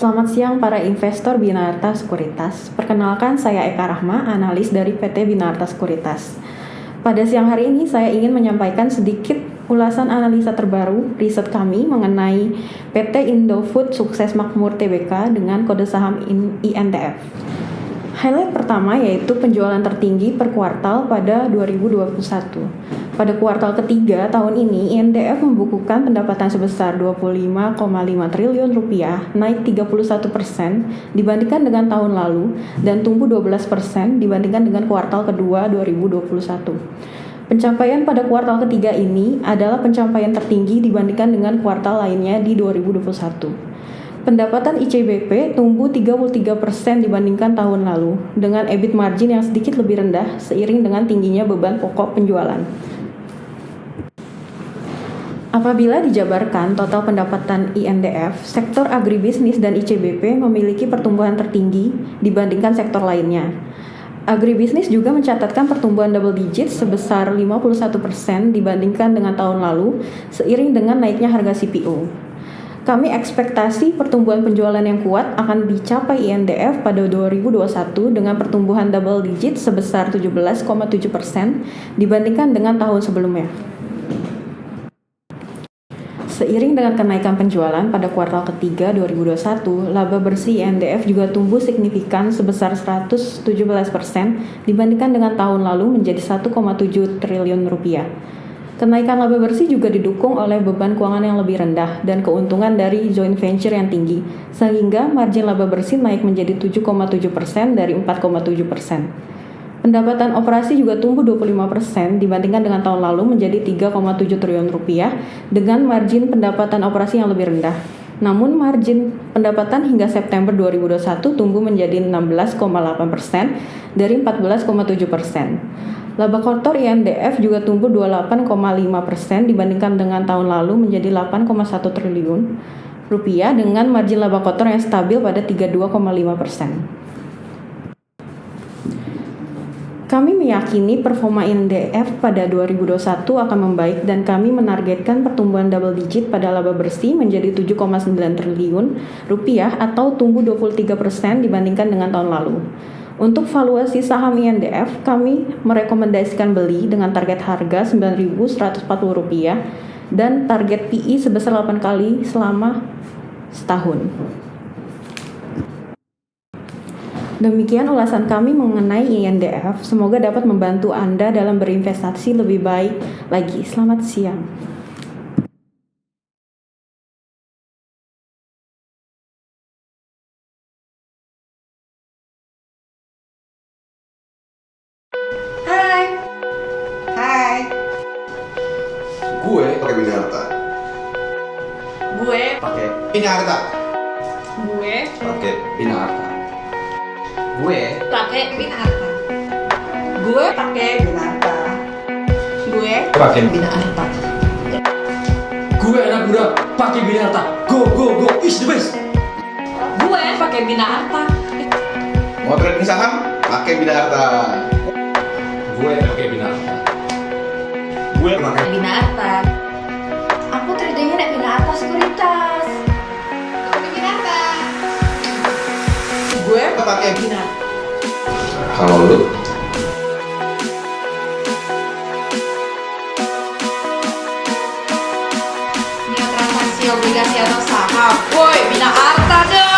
Selamat siang para investor Binarta Sekuritas. Perkenalkan saya Eka Rahma, analis dari PT Binarta Sekuritas. Pada siang hari ini saya ingin menyampaikan sedikit ulasan analisa terbaru riset kami mengenai PT Indofood Sukses Makmur Tbk dengan kode saham INDF. Highlight pertama yaitu penjualan tertinggi per kuartal pada 2021. Pada kuartal ketiga tahun ini, INDF membukukan pendapatan sebesar 25,5 triliun rupiah, naik 31% dibandingkan dengan tahun lalu dan tumbuh 12% dibandingkan dengan kuartal kedua 2021. Pencapaian pada kuartal ketiga ini adalah pencapaian tertinggi dibandingkan dengan kuartal lainnya di 2021. Pendapatan ICBP tumbuh 33% dibandingkan tahun lalu, dengan EBIT margin yang sedikit lebih rendah seiring dengan tingginya beban pokok penjualan. Apabila dijabarkan total pendapatan INDF, sektor agribisnis dan ICBP memiliki pertumbuhan tertinggi dibandingkan sektor lainnya. Agribisnis juga mencatatkan pertumbuhan double digit sebesar 51% dibandingkan dengan tahun lalu, seiring dengan naiknya harga CPO. Kami ekspektasi pertumbuhan penjualan yang kuat akan dicapai INDF pada 2021 dengan pertumbuhan double digit sebesar 17,7% dibandingkan dengan tahun sebelumnya. Seiring dengan kenaikan penjualan pada kuartal ketiga 2021, laba bersih INDF juga tumbuh signifikan sebesar 117% dibandingkan dengan tahun lalu menjadi 1,7 triliun rupiah. Kenaikan laba bersih juga didukung oleh beban keuangan yang lebih rendah dan keuntungan dari joint venture yang tinggi, sehingga margin laba bersih naik menjadi 7,7% dari 4,7%. Pendapatan operasi juga tumbuh 25% dibandingkan dengan tahun lalu menjadi 3,7 triliun rupiah dengan margin pendapatan operasi yang lebih rendah. Namun margin pendapatan hingga September 2021 tumbuh menjadi 16,8% dari 14,7%. Laba kotor INDF juga tumbuh 28,5% dibandingkan dengan tahun lalu menjadi 8,1 triliun rupiah dengan margin laba kotor yang stabil pada 32,5%. Kami meyakini performa INDF pada 2021 akan membaik dan kami menargetkan pertumbuhan double digit pada laba bersih menjadi 7,9 triliun rupiah atau tumbuh 23% dibandingkan dengan tahun lalu. Untuk valuasi saham INDF, kami merekomendasikan beli dengan target harga Rp9.140 dan target PI sebesar 8 kali selama setahun. Demikian ulasan kami mengenai INDF. Semoga dapat membantu Anda dalam berinvestasi lebih baik lagi. Selamat siang. Hai. Hai. Gue pakai Binarta. Gue Pakai Binarta. gue Pakai Binarta. Gue pakai Binarta. Gue pakai Binarta. Gue pakai Binarta. Gue anak muda pakai Binarta. Go go go is the best. Gue pakai Binarta. Mau trading saham? Pakai Binarta. Gue pakai Binarta. Gue pakai Binarta. Aku tradingnya naik Binarta Sekuritas. Aku Binarta. Gue pakai Binarta. Kalau lu Ini transaksi obligasi atau saham. Woi, Binarta deh.